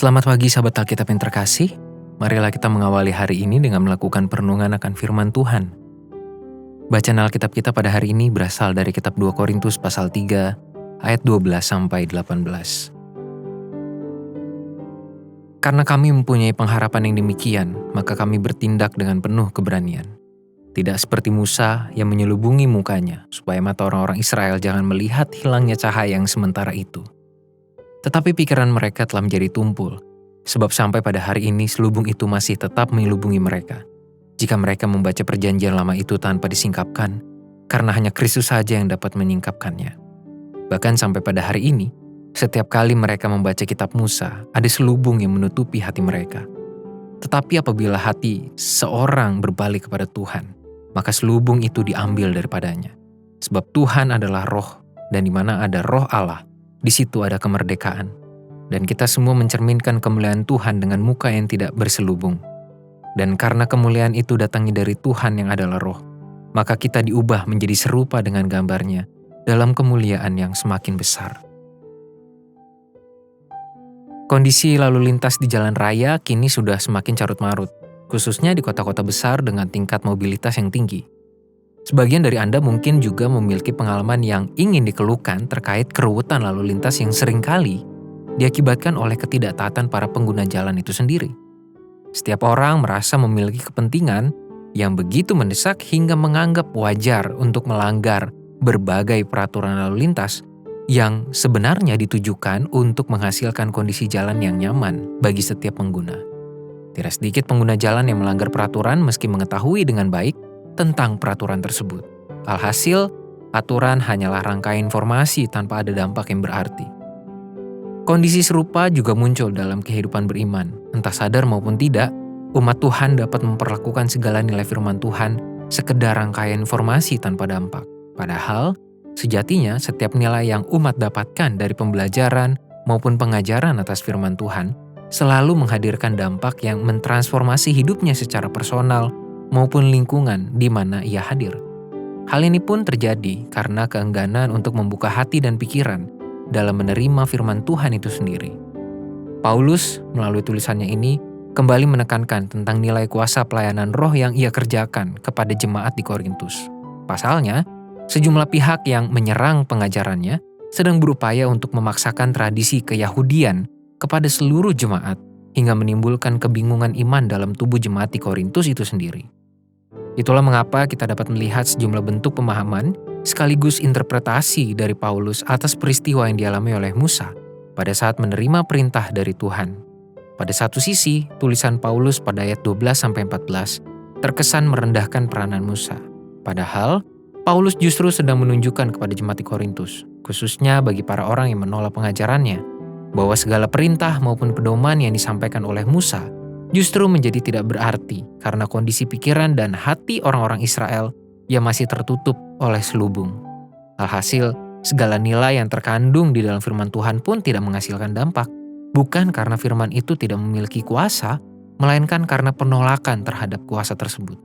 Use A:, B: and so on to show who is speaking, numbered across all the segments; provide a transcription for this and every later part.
A: Selamat pagi sahabat Alkitab yang terkasih. Marilah kita mengawali hari ini dengan melakukan perenungan akan firman Tuhan. Bacaan Alkitab kita pada hari ini berasal dari kitab 2 Korintus pasal 3 ayat 12 sampai 18. Karena kami mempunyai pengharapan yang demikian, maka kami bertindak dengan penuh keberanian. Tidak seperti Musa yang menyelubungi mukanya, supaya mata orang-orang Israel jangan melihat hilangnya cahaya yang sementara itu. Tetapi pikiran mereka telah menjadi tumpul, sebab sampai pada hari ini selubung itu masih tetap menyelubungi mereka. Jika mereka membaca perjanjian lama itu tanpa disingkapkan, karena hanya Kristus saja yang dapat menyingkapkannya. Bahkan sampai pada hari ini, setiap kali mereka membaca kitab Musa, ada selubung yang menutupi hati mereka. Tetapi apabila hati seorang berbalik kepada Tuhan, maka selubung itu diambil daripadanya. Sebab Tuhan adalah roh, dan di mana ada roh Allah, di situ ada kemerdekaan. Dan kita semua mencerminkan kemuliaan Tuhan dengan muka yang tidak berselubung. Dan karena kemuliaan itu datangnya dari Tuhan yang adalah roh, maka kita diubah menjadi serupa dengan gambarnya dalam kemuliaan yang semakin besar. Kondisi lalu lintas di jalan raya kini sudah semakin carut-marut, khususnya di kota-kota besar dengan tingkat mobilitas yang tinggi. Sebagian dari Anda mungkin juga memiliki pengalaman yang ingin dikeluhkan terkait keruwetan lalu lintas yang seringkali diakibatkan oleh ketidaktaatan para pengguna jalan itu sendiri. Setiap orang merasa memiliki kepentingan yang begitu mendesak hingga menganggap wajar untuk melanggar berbagai peraturan lalu lintas yang sebenarnya ditujukan untuk menghasilkan kondisi jalan yang nyaman bagi setiap pengguna. Tidak sedikit pengguna jalan yang melanggar peraturan meski mengetahui dengan baik tentang peraturan tersebut. Alhasil, aturan hanyalah rangkaian informasi tanpa ada dampak yang berarti. Kondisi serupa juga muncul dalam kehidupan beriman. Entah sadar maupun tidak, umat Tuhan dapat memperlakukan segala nilai firman Tuhan sekedar rangkaian informasi tanpa dampak. Padahal, sejatinya setiap nilai yang umat dapatkan dari pembelajaran maupun pengajaran atas firman Tuhan selalu menghadirkan dampak yang mentransformasi hidupnya secara personal maupun lingkungan di mana ia hadir. Hal ini pun terjadi karena keengganan untuk membuka hati dan pikiran dalam menerima firman Tuhan itu sendiri. Paulus melalui tulisannya ini kembali menekankan tentang nilai kuasa pelayanan roh yang ia kerjakan kepada jemaat di Korintus. Pasalnya, sejumlah pihak yang menyerang pengajarannya sedang berupaya untuk memaksakan tradisi keyahudian kepada seluruh jemaat hingga menimbulkan kebingungan iman dalam tubuh jemaat di Korintus itu sendiri. Itulah mengapa kita dapat melihat sejumlah bentuk pemahaman sekaligus interpretasi dari Paulus atas peristiwa yang dialami oleh Musa pada saat menerima perintah dari Tuhan. Pada satu sisi, tulisan Paulus pada ayat 12-14 terkesan merendahkan peranan Musa. Padahal, Paulus justru sedang menunjukkan kepada jemaat di Korintus, khususnya bagi para orang yang menolak pengajarannya, bahwa segala perintah maupun pedoman yang disampaikan oleh Musa justru menjadi tidak berarti karena kondisi pikiran dan hati orang-orang Israel yang masih tertutup oleh selubung. Alhasil, segala nilai yang terkandung di dalam firman Tuhan pun tidak menghasilkan dampak, bukan karena firman itu tidak memiliki kuasa, melainkan karena penolakan terhadap kuasa tersebut.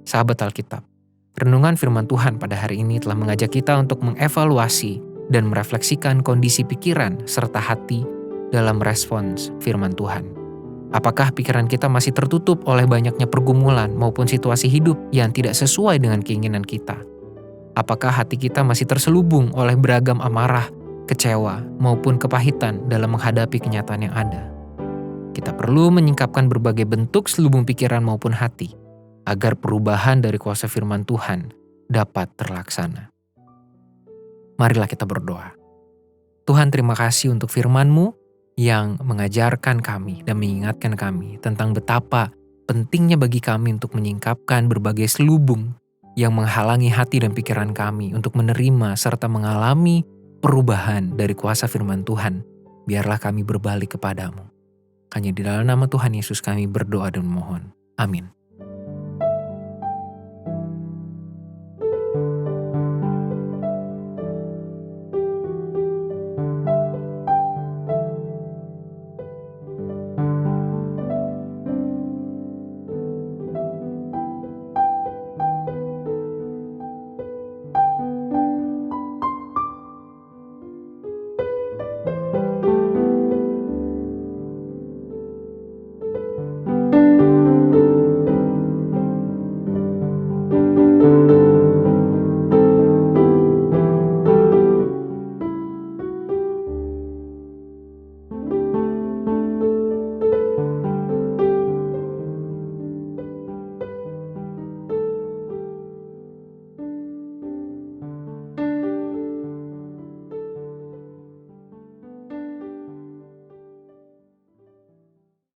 A: Sahabat Alkitab, renungan firman Tuhan pada hari ini telah mengajak kita untuk mengevaluasi dan merefleksikan kondisi pikiran serta hati dalam respons firman Tuhan. Apakah pikiran kita masih tertutup oleh banyaknya pergumulan maupun situasi hidup yang tidak sesuai dengan keinginan kita? Apakah hati kita masih terselubung oleh beragam amarah, kecewa, maupun kepahitan dalam menghadapi kenyataan yang ada? Kita perlu menyingkapkan berbagai bentuk selubung pikiran maupun hati, agar perubahan dari kuasa firman Tuhan dapat terlaksana. Marilah kita berdoa. Tuhan, terima kasih untuk firman-Mu yang mengajarkan kami dan mengingatkan kami tentang betapa pentingnya bagi kami untuk menyingkapkan berbagai selubung yang menghalangi hati dan pikiran kami untuk menerima serta mengalami perubahan dari kuasa firman Tuhan. Biarlah kami berbalik kepadamu. Hanya di dalam nama Tuhan Yesus kami berdoa dan memohon. Amin.